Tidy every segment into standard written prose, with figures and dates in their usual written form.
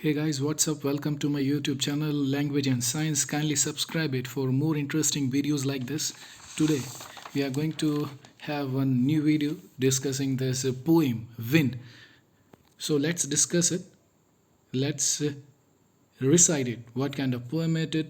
Hey guys, what's up? Welcome to my YouTube channel Language and Science. Kindly subscribe it for more interesting videos like this. Today we are going to have one new video discussing this poem Wind. So let's discuss it. Let's recite it. What kind of poem it is?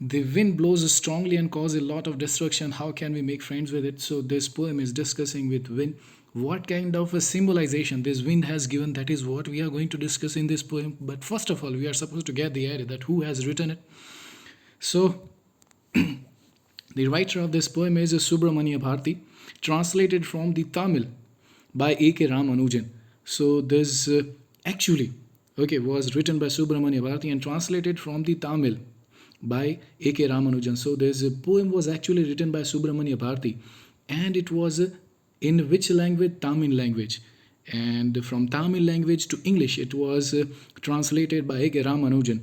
The wind blows strongly and causes a lot of destruction. How can we make friends with it? So this poem is discussing with wind. What kind of a symbolization this wind has given, that is what we are going to discuss in this poem. But first of all, we are supposed to get the idea that who has written it. So the writer of this poem is Subramania Bharati, translated from the Tamil by A.K. Ramanujan. So this actually was written by Subramania Bharati and translated from the Tamil by A.K. Ramanujan. So this poem was actually written by Subramania Bharati, and it was in which language? Tamil language. And from Tamil language to English, it was translated by A.K. Ramanujan.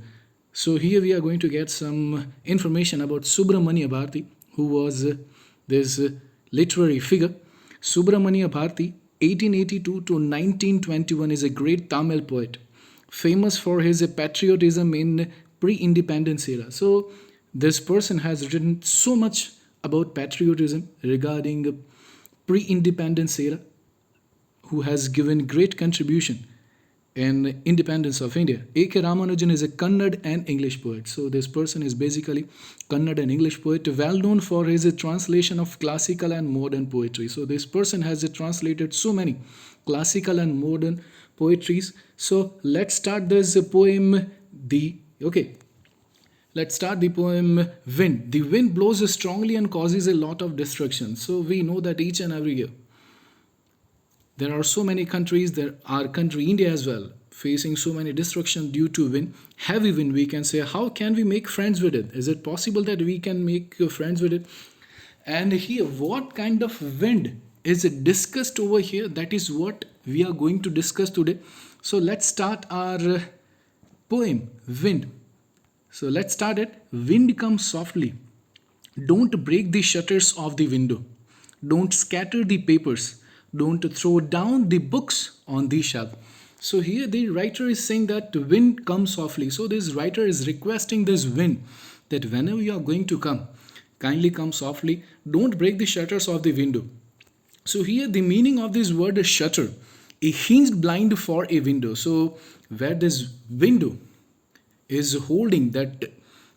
So here we are going to get some information about Subramania Bharati, who was this literary figure. Subramania Bharati, 1882 to 1921, is a great Tamil poet, famous for his patriotism in pre-independence era. So this person has written so much about patriotism regarding pre-independence era, who has given great contribution in independence of India. A.K. Ramanujan is a Kannada and English poet. So this person is basically Kannada and English poet, well known for his translation of classical and modern poetry. So this person has translated so many classical and modern poetries. So let's start this poem. Let's start the poem Wind. The wind blows strongly and causes a lot of destruction. So we know that each and every year there are so many countries, there are country India as well, facing so many destruction due to wind. Heavy wind, we can say. How can we make friends with it? Is it possible that we can make friends with it? And here, what kind of wind is it discussed over here? That is what we are going to discuss today. So let's start our poem Wind. So let's start it. Wind comes softly. Don't break the shutters of the window. Don't scatter the papers. Don't throw down the books on the shelf. So here the writer is saying that wind comes softly. So this writer is requesting this wind that whenever you are going to come, kindly come softly. Don't break the shutters of the window. So here the meaning of this word is shutter, a hinged blind for a window. So where this window is holding, that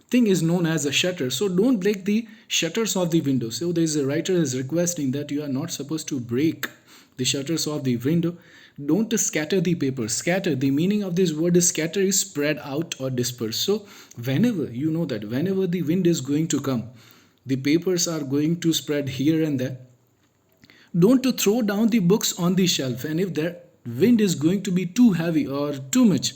thing is known as a shutter. So don't break the shutters of the window. So there's a writer is requesting that you are not supposed to break the shutters of the window. Don't scatter the paper. Scatter, the meaning of this word is scatter is spread out or disperse. So whenever you know that whenever the wind is going to come, the papers are going to spread here and there. Don't to throw down the books on the shelf. And if the wind is going to be too heavy or too much,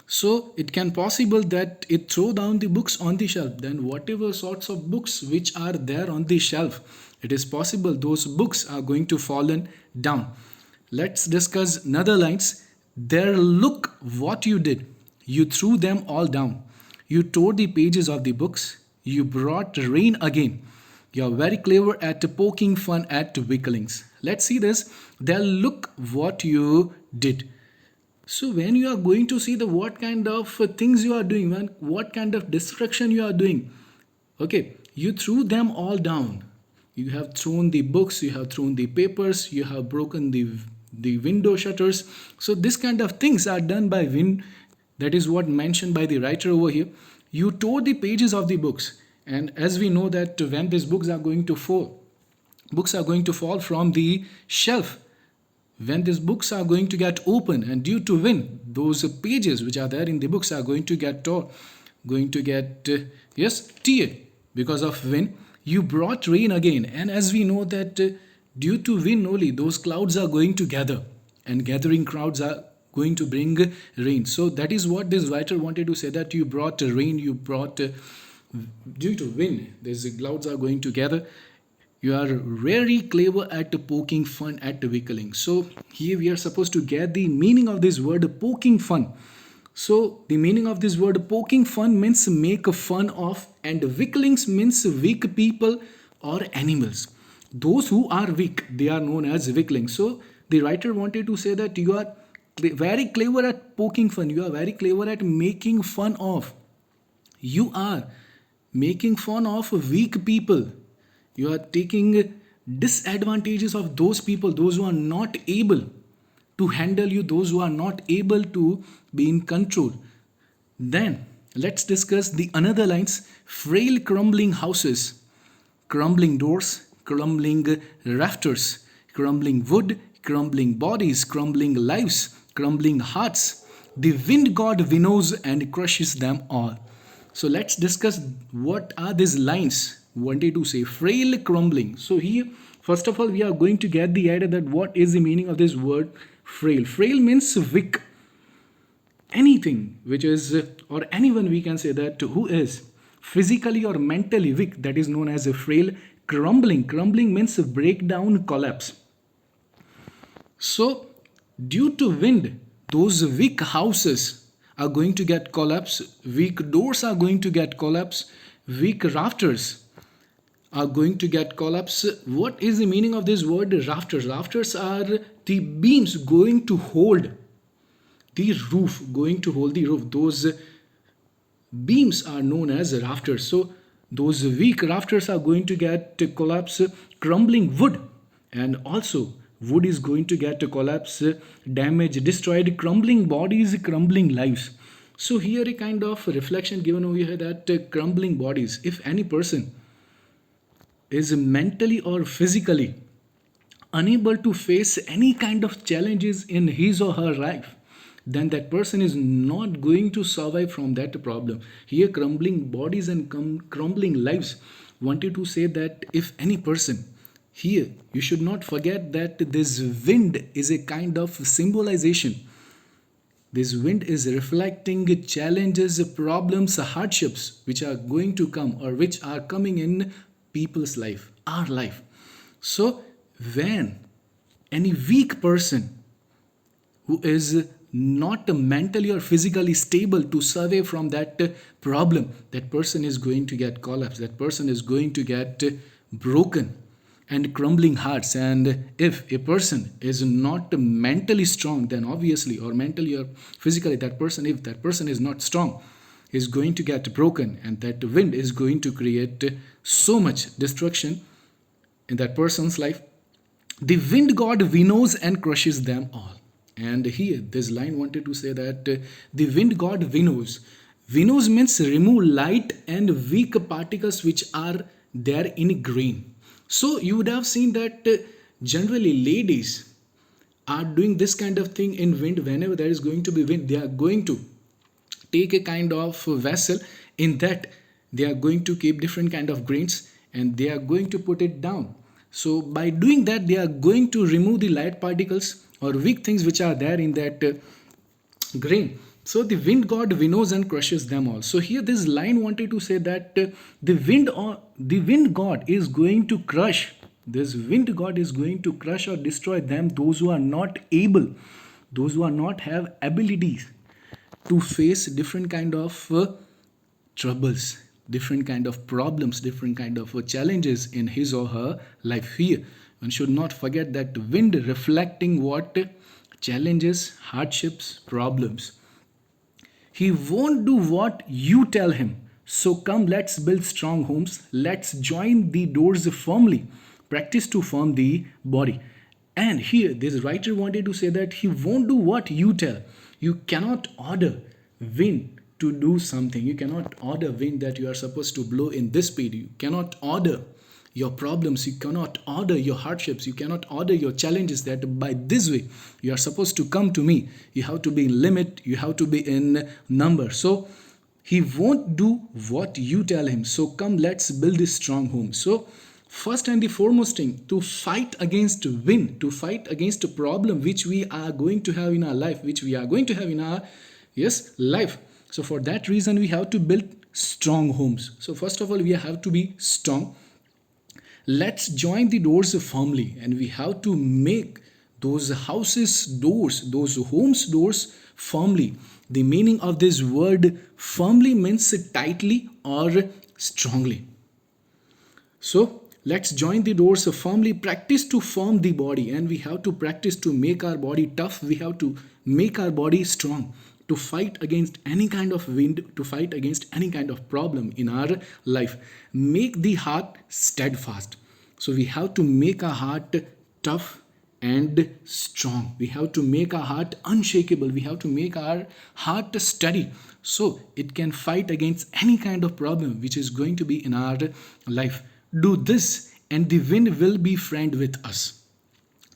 so it can possible that it throw down the books on the shelf. Then whatever sorts of books which are there on the shelf, it is possible those books are going to fallen down. Let's discuss another lines. There, look what you did. You threw them all down. You tore the pages of the books. You brought rain again. You're very clever at poking fun at weaklings. Let's see this. There, look what you did. So when you are going to see the what kind of things you are doing, what kind of destruction you are doing, you threw them all down. You have thrown the books, you have thrown the papers, you have broken the window shutters. So this kind of things are done by wind. That is what mentioned by the writer over here. You tore the pages of the books, and as we know that when these books are going to fall from the shelf. When these books are going to get open, and due to wind, those pages which are there in the books are going to get torn, tear because of wind. You brought rain again, and as we know that due to wind only, those clouds are going to gather, and gathering crowds are going to bring rain. So that is what this writer wanted to say, that you brought rain, due to wind, these clouds are going to gather. You are very clever at poking fun at weaklings. So here we are supposed to get the meaning of this word poking fun. So the meaning of this word poking fun means make fun of, and weaklings means weak people or animals. Those who are weak, they are known as weaklings. So the writer wanted to say that you are very clever at poking fun. You are very clever at making fun of. You are making fun of weak people. You are taking disadvantages of those people, those who are not able to handle you, those who are not able to be in control. Then let's discuss the another lines. Frail crumbling houses, crumbling doors, crumbling rafters, crumbling wood, crumbling bodies, crumbling lives, crumbling hearts. The wind god winnows and crushes them all. So let's discuss what are these lines wanted to say. Frail crumbling. So here, first of all, we are going to get the idea that what is the meaning of this word frail. Frail means weak. Anything which is, or anyone we can say that who is physically or mentally weak, that is known as a frail. Crumbling means breakdown, collapse. So due to wind, those weak houses are going to get collapse, weak doors are going to get collapse, weak rafters are going to get collapse. What is the meaning of this word rafters? Rafters are the beams going to hold the roof, going to hold the roof. Those beams are known as rafters. So those weak rafters are going to get collapse. Crumbling wood, and also wood is going to get collapse, damage, destroyed. Crumbling bodies, crumbling lives. So here a kind of reflection given over here that crumbling bodies, if any person is mentally or physically unable to face any kind of challenges in his or her life, then that person is not going to survive from that problem. Here, crumbling bodies and crumbling lives wanted to say that if any person, here you should not forget that this wind is a kind of symbolization. This wind is reflecting challenges, problems, hardships which are going to come or which are coming in people's life, our life. So when any weak person who is not mentally or physically stable to survive from that problem, that person is going to get collapsed, that person is going to get broken and crumbling hearts. And if a person is not mentally strong, then obviously, or mentally or physically, that person, if that person is not strong, is going to get broken, and that wind is going to create so much destruction in that person's life. The wind god winnows and crushes them all. And here this line wanted to say that the wind god winnows. Winnows means remove light and weak particles which are there in grain. So you would have seen that generally ladies are doing this kind of thing in wind. Whenever there is going to be wind, they are going to take a kind of vessel. In that they are going to keep different kind of grains and they are going to put it down. So by doing that, they are going to remove the light particles or weak things which are there in that grain. So the wind god winnows and crushes them all. So here this line wanted to say that the wind god is going to crush. This wind god is going to crush or destroy them, those who are not able, those who are not have abilities to face different kind of troubles, different kind of problems, different kind of challenges in his or her life. Here one should not forget that wind reflecting what? Challenges, hardships, problems. He won't do what you tell him. So come, let's build strong homes. Let's join the doors firmly. Practice to form the body. And here this writer wanted to say that he won't do what you tell. You cannot order wind to do something. You cannot order wind that you are supposed to blow in this speed. You cannot order your problems, you cannot order your hardships, you cannot order your challenges that by this way you are supposed to come to me. You have to be in limit, you have to be in number. So he won't do what you tell him. So come, let's build this strong home. So first and the foremost thing, to fight against wind, to fight against a problem which we are going to have in our life, which we are going to have in our life. So for that reason we have to build strong homes. So first of all we have to be strong. Let's join the doors firmly, and we have to make those houses doors, those homes doors firmly. The meaning of this word firmly means tightly or strongly. So let's join the doors firmly, practice to form the body, and we have to practice to make our body tough. We have to make our body strong to fight against any kind of wind, to fight against any kind of problem in our life. Make the heart steadfast. So we have to make our heart tough and strong. We have to make our heart unshakable. We have to make our heart steady so it can fight against any kind of problem which is going to be in our life. Do this and the wind will be friend with us.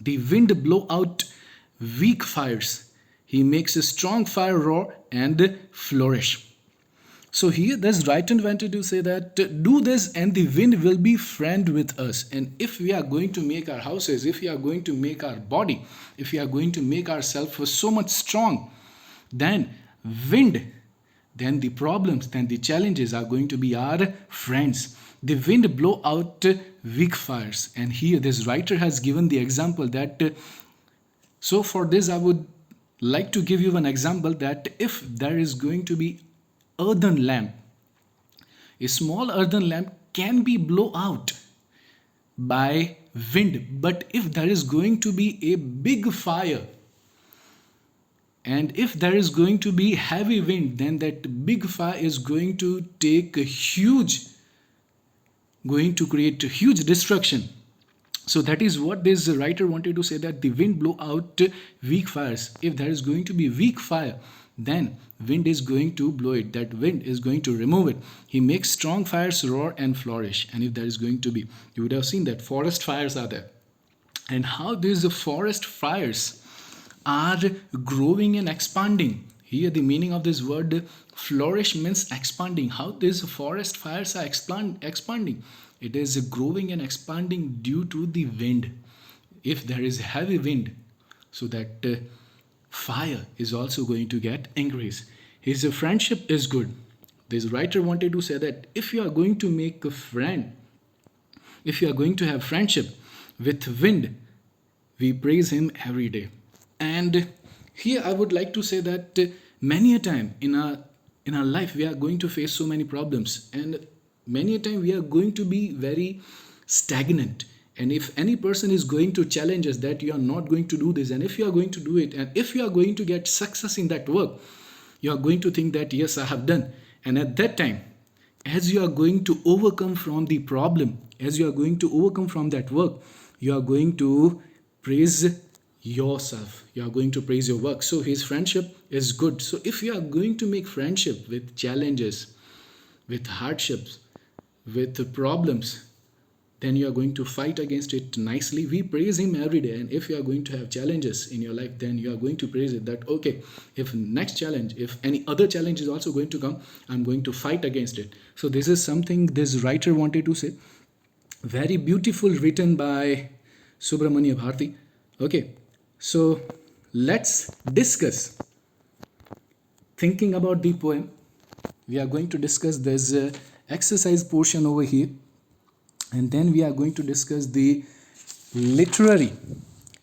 The wind blow out weak fires. He makes a strong fire roar and flourish. So here this writer wanted to say that do this and the wind will be friend with us. And if we are going to make our houses, if we are going to make our body, if we are going to make ourselves so much strong, then wind, then the problems, then the challenges are going to be our friends. The wind blow out weak fires. And here this writer has given the example that so for this I would like to give you an example that if there is going to be earthen lamp, a small earthen lamp can be blown out by wind, but if there is going to be a big fire and if there is going to be heavy wind, then that big fire is going to going to create a huge destruction. So that is what this writer wanted to say, that the wind blow out weak fires. If there is going to be weak fire, then wind is going to blow it. That wind is going to remove it. He makes strong fires roar and flourish. And if there is going to be, you would have seen that forest fires are there. And how these forest fires are growing and expanding. Here the meaning of this word flourish means expanding. How these forest fires are expanding. It is growing and expanding due to the wind. If there is heavy wind, so that fire is also going to get increased. His friendship is good. This writer wanted to say that if you are going to make a friend, if you are going to have friendship with wind, we praise him every day. And here I would like to say that many a time in our life we are going to face so many problems, and many a time we are going to be very stagnant. And if any person is going to challenge us that you are not going to do this, and if you are going to do it, and if you are going to get success in that work, you are going to think that yes, I have done. And at that time, as you are going to overcome from the problem, as you are going to overcome from that work, you are going to praise yourself, you are going to praise your work. So his friendship is good. So if you are going to make friendship with challenges, with hardships, with problems, then you are going to fight against it nicely. We praise him every day. And if you are going to have challenges in your life, then you are going to praise it, that okay, if next challenge, if any other challenge is also going to come, I'm going to fight against it. So this is something this writer wanted to say. Very beautiful, written by Subramania Bharati. Okay, so let's discuss. Thinking about the poem, we are going to discuss this exercise portion over here, and then we are going to discuss the literary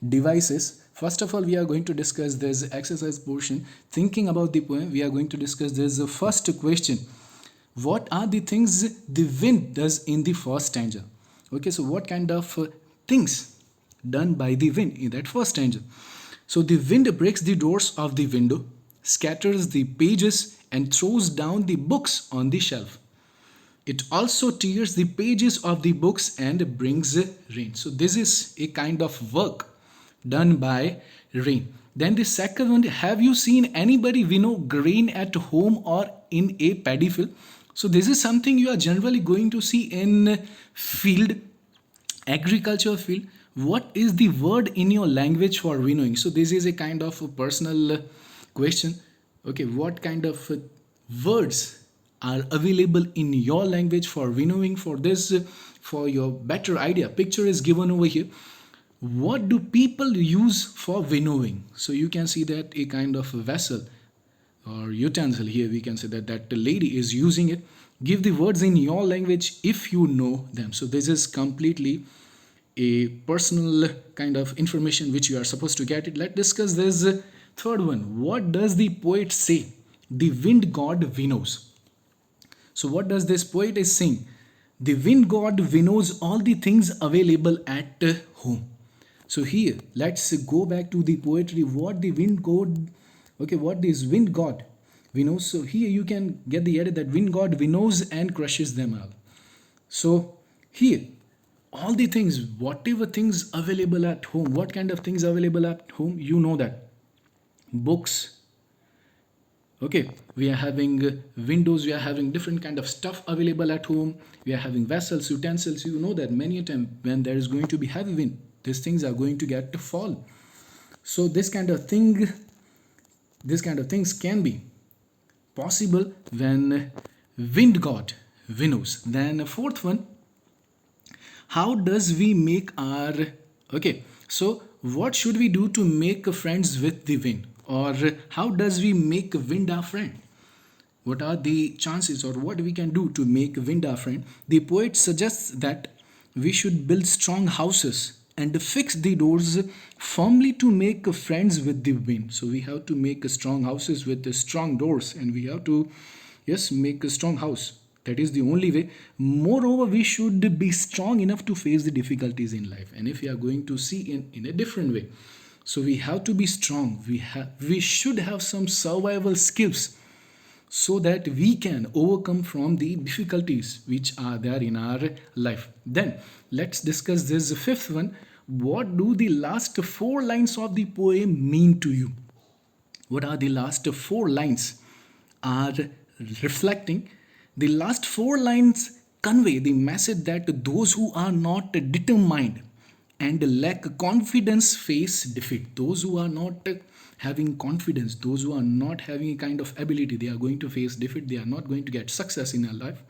devices. First of all, we are going to discuss this exercise portion. Thinking about the poem, we are going to discuss this first question. What are the things the wind does in the first stanza? Okay, so what kind of things done by the wind in that first stanza? So the wind breaks the doors of the window, scatters the pages and throws down the books on the shelf. It also tears the pages of the books and brings rain. So this is a kind of work done by rain. Then the second one, have you seen anybody winnow grain at home or in a paddy field? So this is something you are generally going to see in field, agriculture field. What is the word in your language for winnowing? So this is a kind of a personal question. Okay, what kind of words are available in your language for winnowing? For this, for your better idea, picture is given over here. What do people use for winnowing? So you can see that a kind of a vessel or utensil. Here we can say that the lady is using it. Give the words in your language if you know them. So this is completely a personal kind of information which you are supposed to get it. Let's discuss this third one. What does the poet say? The wind god winnows. So what does this poet is saying? The wind god winnows all the things available at home. So here, let's go back to the poetry. What the wind god, okay, what is wind god? Winnows. So here you can get the idea that wind god winnows and crushes them all. So here, all the things, whatever things available at home, what kind of things available at home, you know that. Books, okay, we are having windows, we are having different kind of stuff available at home, we are having vessels, utensils. You know that many a time when there is going to be heavy wind, these things are going to get to fall. So this kind of things can be possible when wind god winnows. Then fourth one, how does we make our, okay, so what should we do to make friends with the wind, or how does we make wind our friend? What are the chances, or what we can do to make wind our friend? The poet suggests that we should build strong houses and fix the doors firmly to make friends with the wind. So we have to make strong houses with strong doors, and we have to, yes, make a strong house. That is the only way. Moreover, we should be strong enough to face the difficulties in life. And if we are going to see in a different way, so we have to be strong. We should have some survival skills so that we can overcome from the difficulties which are there in our life. Then let's discuss this fifth one. What do the last four lines of the poem mean to you? What are the last four lines are reflecting? The last four lines convey the message that those who are not determined and lack confidence face defeat. Those who are not having confidence, those who are not having a kind of ability, they are going to face defeat. They are not going to get success in their life.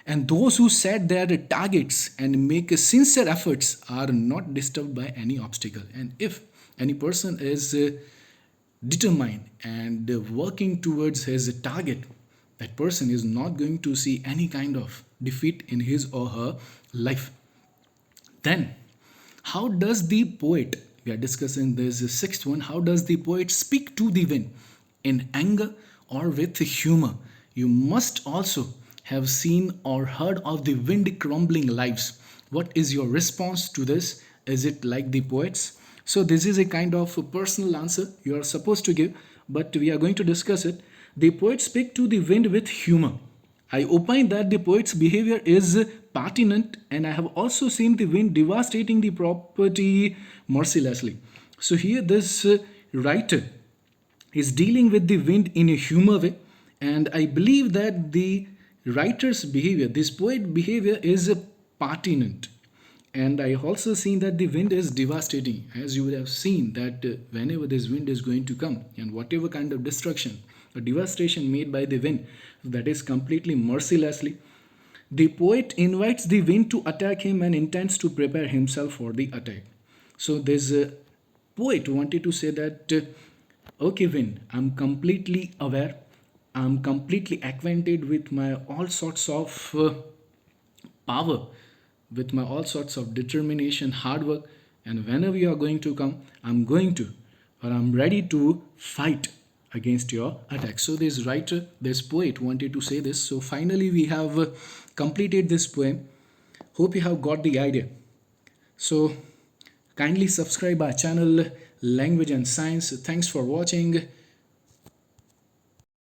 And those who set their targets and make sincere efforts are not disturbed by any obstacle. And if any person is determined and working towards his target, that person is not going to see any kind of defeat in his or her life. Then, how does the poet, we are discussing this sixth one, how does the poet speak to the wind? In anger or with humor? You must also have seen or heard of the wind crumbling lives. What is your response to this? Is it like the poets? So this is a kind of a personal answer you are supposed to give, but we are going to discuss it. The poets speak to the wind with humor. I opine that the poet's behavior is pertinent, and I have also seen the wind devastating the property mercilessly. So here this writer is dealing with the wind in a humor way, and I believe that the writer's behavior, this poet behavior, is pertinent. And I also seen that the wind is devastating, as you would have seen that whenever this wind is going to come, and whatever kind of destruction or devastation made by the wind, that is completely mercilessly. The poet invites the wind to attack him and intends to prepare himself for the attack. So this poet wanted to say that, okay, wind, I'm completely aware, I'm completely acquainted with my all sorts of power, with my all sorts of determination, hard work, and whenever you are going to come, I'm going to, or I'm ready to fight against your attack. So this writer, this poet wanted to say this. So finally we have completed this poem. Hope you have got the idea. So kindly subscribe our channel Language and Science. Thanks for watching.